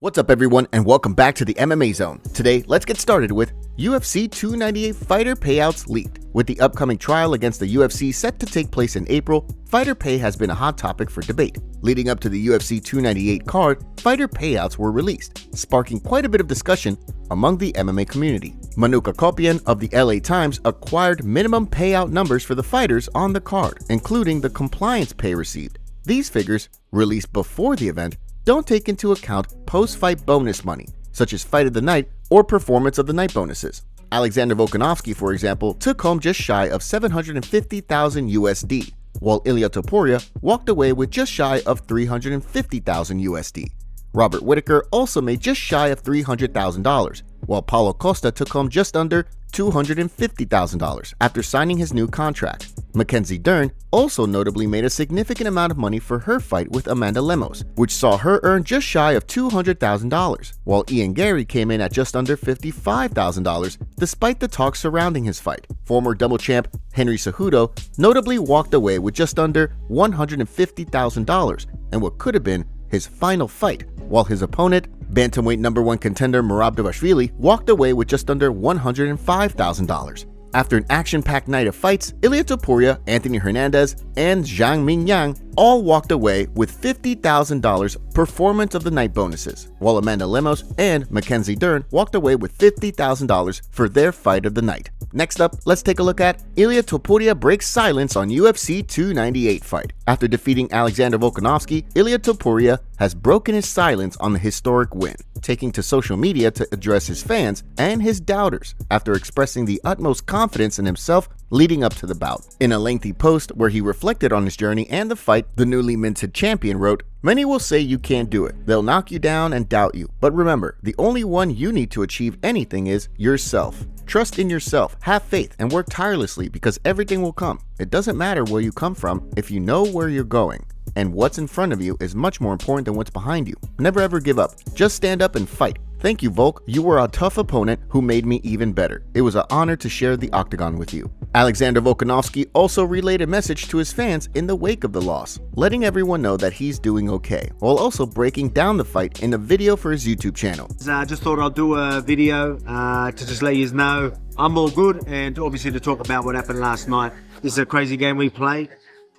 What's up everyone and welcome back to the MMA Zone. Today, let's get started with UFC 298 fighter payouts leaked. With the upcoming trial against the UFC set to take place in April, fighter pay has been a hot topic for debate. Leading up to the UFC 298 card, fighter payouts were released, sparking quite a bit of discussion among the MMA community. Manuka Kopian of the LA Times acquired minimum payout numbers for the fighters on the card, including the compliance pay received. These figures, released before the event, don't take into account post-fight bonus money, such as fight of the night or performance of the night bonuses. Alexander Volkanovski, for example, took home just shy of $750,000 USD, while Ilia Topuria walked away with just shy of $350,000 USD. Robert Whittaker also made just shy of $300,000, while Paulo Costa took home just under $250,000 after signing his new contract. Mackenzie Dern also notably made a significant amount of money for her fight with Amanda Lemos, which saw her earn just shy of $200,000, while Garry came in at just under $55,000 despite the talks surrounding his fight. Former double champ Henry Cejudo notably walked away with just under $150,000 and what could have been his final fight, while his opponent, bantamweight #1 contender Merab Dvalishvili, walked away with just under $105,000. After an action-packed night of fights, Ilia Topuria, Anthony Hernandez, and Zhang Mingyang all walked away with $50,000 performance of the night bonuses, while Amanda Lemos and Mackenzie Dern walked away with $50,000 for their fight of the night. Next up, let's take a look at Ilia Topuria breaks silence on UFC 298 fight. After defeating Alexander Volkanovski, Ilia Topuria has broken his silence on the historic win, taking to social media to address his fans and his doubters after expressing the utmost confidence in himself leading up to the bout. In a lengthy post where he reflected on his journey and the fight, the newly minted champion wrote, "Many will say you can't do it. They'll knock you down and doubt you. But remember, the only one you need to achieve anything is yourself. Trust in yourself, have faith, and work tirelessly because everything will come. It doesn't matter where you come from if you know where you're going. And what's in front of you is much more important than what's behind you. Never ever give up. Just stand up and fight. Thank you, Volk. You were a tough opponent who made me even better. It was an honor to share the octagon with you." Alexander Volkanovski also relayed a message to his fans in the wake of the loss, letting everyone know that he's doing okay, while also breaking down the fight in a video for his YouTube channel. I just thought I'd do a video to just let you know I'm all good, and obviously to talk about what happened last night. This is a crazy game we play.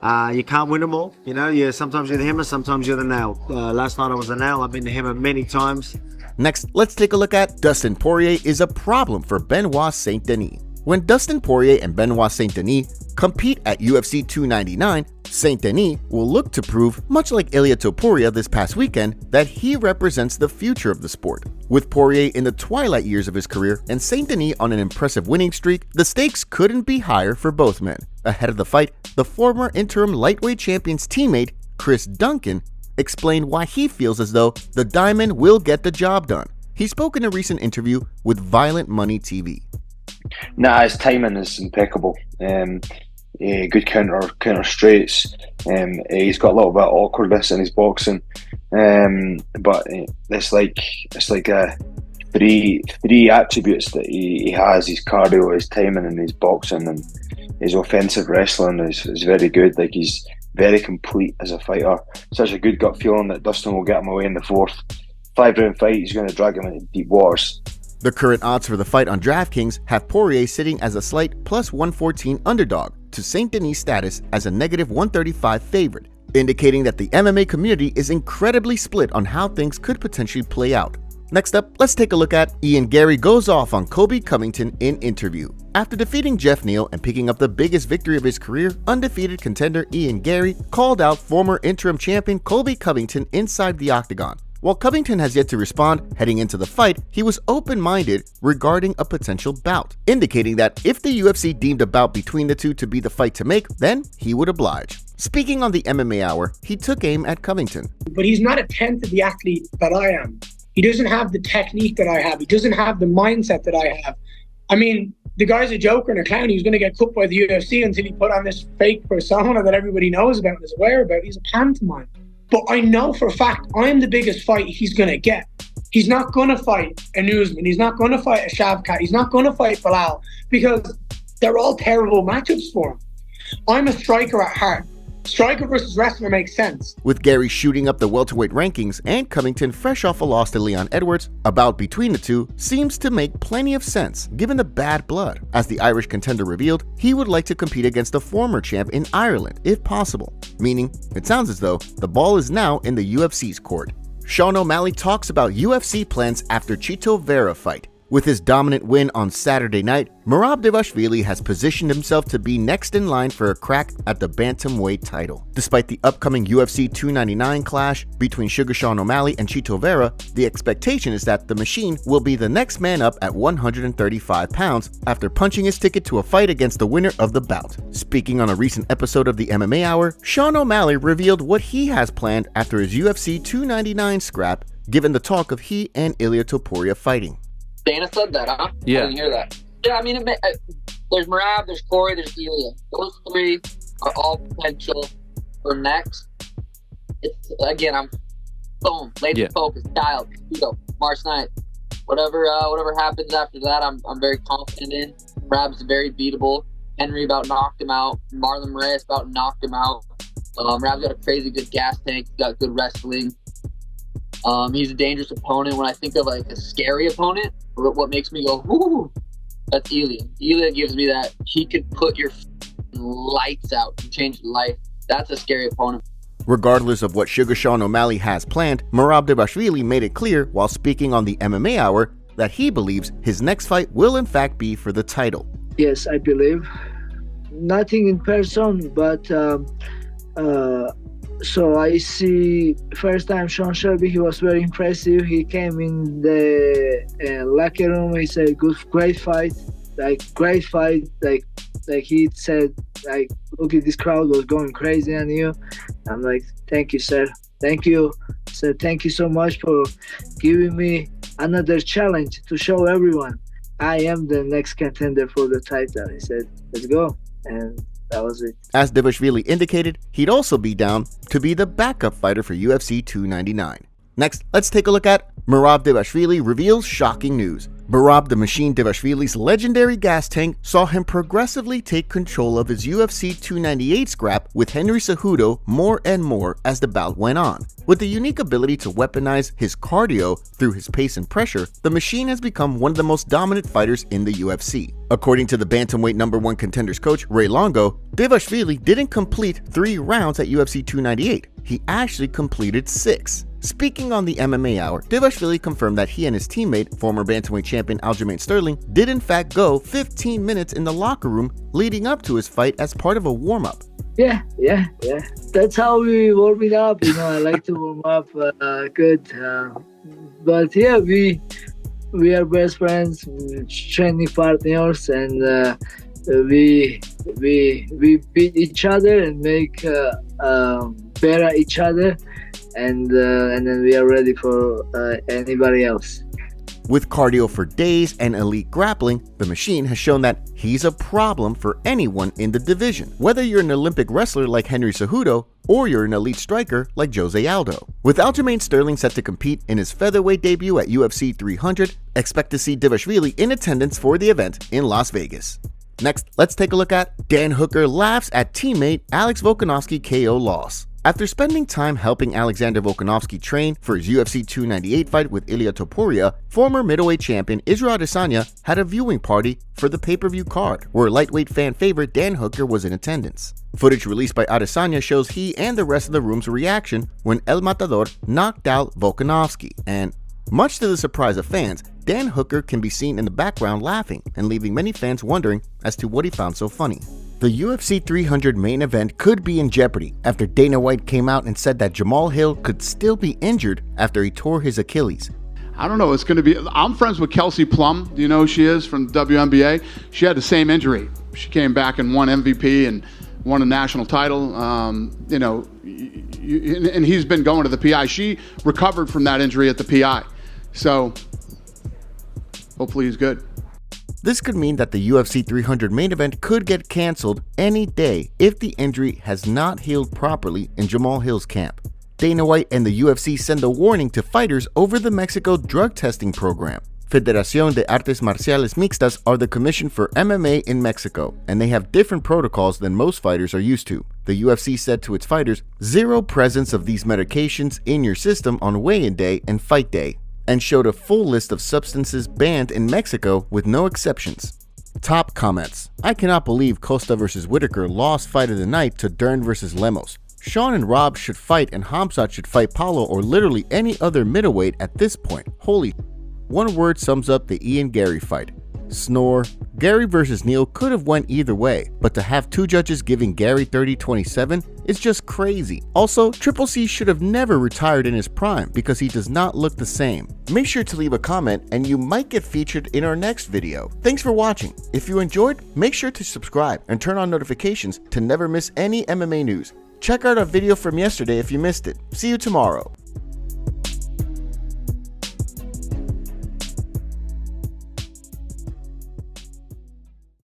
You can't win them all, you know. Sometimes you're the hammer, sometimes you're the nail. Last night I was the nail. I've been the hammer many times. Next, let's take a look at Dustin Poirier is a problem for Benoît Saint-Denis. When Dustin Poirier and Benoît Saint-Denis compete at UFC 299, Saint-Denis will look to prove, much like Ilia Topuria this past weekend, that he represents the future of the sport. With Poirier in the twilight years of his career and Saint-Denis on an impressive winning streak, the stakes couldn't be higher for both men. Ahead of the fight, the former interim lightweight champion's teammate, Chris Duncan, explained why he feels as though the Diamond will get the job done. He spoke in a recent interview with Violent Money TV. Nah, his timing is impeccable. Good counter straights. He's got a little bit of awkwardness in his boxing, but it's like three attributes that he has: his cardio, his timing, and his boxing, and his offensive wrestling is very good. Like, he's very complete as a fighter. Such a good gut feeling that Dustin will get him away in the fourth. 5-round fight, he's going to drag him into deep waters. The current odds for the fight on DraftKings have Poirier sitting as a slight plus 114 underdog to Saint-Denis' status as a negative 135 favorite, indicating that the MMA community is incredibly split on how things could potentially play out. Next up, let's take a look at Garry goes off on Colby Covington in interview. After defeating Jeff Neal and picking up the biggest victory of his career, undefeated contender Garry called out former interim champion Colby Covington inside the octagon. While Covington has yet to respond heading into the fight, he was open-minded regarding a potential bout, indicating that if the UFC deemed a bout between the two to be the fight to make, then he would oblige. Speaking on the MMA Hour, he took aim at Covington. But he's not a tenth of the athlete that I am. He doesn't have the technique that I have. He doesn't have the mindset that I have. I mean, the guy's a joker and a clown. He was going to get cut by the UFC until he put on this fake persona that everybody knows about and is aware about. He's a pantomime. But I know for a fact I'm the biggest fight he's going to get. He's not going to fight a Newsman. He's not going to fight a Shavkat. He's not going to fight Bilal because they're all terrible matchups for him. I'm a striker at heart. striker versus wrestler makes sense. With Garry shooting up the welterweight rankings and Covington fresh off a loss to Leon Edwards, a bout between the two seems to make plenty of sense given the bad blood. As the Irish contender revealed, he would like to compete against the former champ in Ireland if possible, meaning it sounds as though the ball is now in the UFC's court. Sean O'Malley talks about UFC plans after Chito Vera fight. With his dominant win on Saturday night, Merab Dvalishvili has positioned himself to be next in line for a crack at the bantamweight title. Despite the upcoming UFC 299 clash between Sugar Sean O'Malley and Chito Vera, the expectation is that the machine will be the next man up at 135 pounds after punching his ticket to a fight against the winner of the bout. Speaking on a recent episode of the MMA Hour, Sean O'Malley revealed what he has planned after his UFC 299 scrap, given the talk of he and Ilia Topuria fighting. Dana said that, huh? Yeah. I didn't hear that. Yeah, I mean, there's Merab, there's Corey, there's Ilia. Those three are all potential for next. It's, again, I'm boom, laser focused, dialed, Chito, March 9th. Whatever happens after that, I'm very confident in. Merab's very beatable. Henry about knocked him out. Marlon Moraes about knocked him out. Merab's got a crazy good gas tank. He's got good wrestling. He's a dangerous opponent. When I think of like a scary opponent, what makes me go, ooh, that's Ilia. Ilia gives me that. He could put your lights out and change your life. That's a scary opponent. Regardless of what Sugar Sean O'Malley has planned, Merab Dvalishvili made it clear while speaking on the MMA Hour that he believes his next fight will in fact be for the title. Yes, I believe. Nothing in person, but so I see first time Sean Shelby, he was very impressive. He came in the locker room, he said, great fight, like he said, like, look at this crowd was going crazy on you. I'm like, thank you, sir. Thank you. So thank you so much for giving me another challenge to show everyone I am the next contender for the title. He said, let's go. And that was it. As Dvalishvili indicated, he'd also be down to be the backup fighter for UFC 299. Next, let's take a look at Merab Dvalishvili reveals shocking news. Merab the Machine Dvalishvili's legendary gas tank saw him progressively take control of his UFC 298 scrap with Henry Cejudo more and more as the bout went on. With the unique ability to weaponize his cardio through his pace and pressure, the Machine has become one of the most dominant fighters in the UFC. According to the bantamweight #1 contenders coach Ray Longo, Dvalishvili didn't complete 3 rounds at UFC 298. He actually completed 6. Speaking on the MMA Hour, Dvalishvili confirmed that he and his teammate, former bantamweight champion Aljamain Sterling, did in fact go 15 minutes in the locker room leading up to his fight as part of a warm-up. Yeah. That's how we warm it up. You know, I like to warm up good. But yeah, we are best friends, training partners, and we beat each other and make better each other. And then we are ready for anybody else. With cardio for days and elite grappling, the Machine has shown that he's a problem for anyone in the division, whether you're an Olympic wrestler like Henry Cejudo or you're an elite striker like Jose Aldo. With Aljamain Sterling set to compete in his featherweight debut at UFC 300, expect to see Dvalishvili in attendance for the event in Las Vegas. Next, let's take a look at Dan Hooker laughs at teammate Alex Volkanovski KO loss. After spending time helping Alexander Volkanovski train for his UFC 298 fight with Ilia Topuria, former middleweight champion Israel Adesanya had a viewing party for the pay-per-view card, where lightweight fan favorite Dan Hooker was in attendance. Footage released by Adesanya shows he and the rest of the room's reaction when El Matador knocked out Volkanovski, and much to the surprise of fans, Dan Hooker can be seen in the background laughing and leaving many fans wondering as to what he found so funny. The UFC 300 main event could be in jeopardy after Dana White came out and said that Jamal Hill could still be injured after he tore his Achilles. I don't know. It's going to be. I'm friends with Kelsey Plum. Do you know who she is from WNBA? She had the same injury. She came back and won MVP and won a national title. And he's been going to the PI. She recovered from that injury at the PI. So hopefully he's good. This could mean that the UFC 300 main event could get cancelled any day if the injury has not healed properly in Jamal Hill's camp. Dana White and the UFC send a warning to fighters over the Mexico drug testing program. Federación de Artes Marciales Mixtas are the commission for MMA in Mexico, and they have different protocols than most fighters are used to. The UFC said to its fighters, zero presence of these medications in your system on weigh-in day and fight day, and showed a full list of substances banned in Mexico with no exceptions. Top comments. I cannot believe Costa vs. Whitaker lost fight of the night to Dern vs. Lemos. Sean and Rob should fight and Hamzat should fight Paulo or literally any other middleweight at this point. Holy. One word sums up the Ian Garry fight. Snore. Garry vs. Neal could have went either way, but to have two judges giving Garry 30-27 is just crazy. Also, Triple C should have never retired in his prime because he does not look the same. Make sure to leave a comment and you might get featured in our next video. Thanks for watching. If you enjoyed, make sure to subscribe and turn on notifications to never miss any MMA news. Check out our video from yesterday if you missed it. See you tomorrow.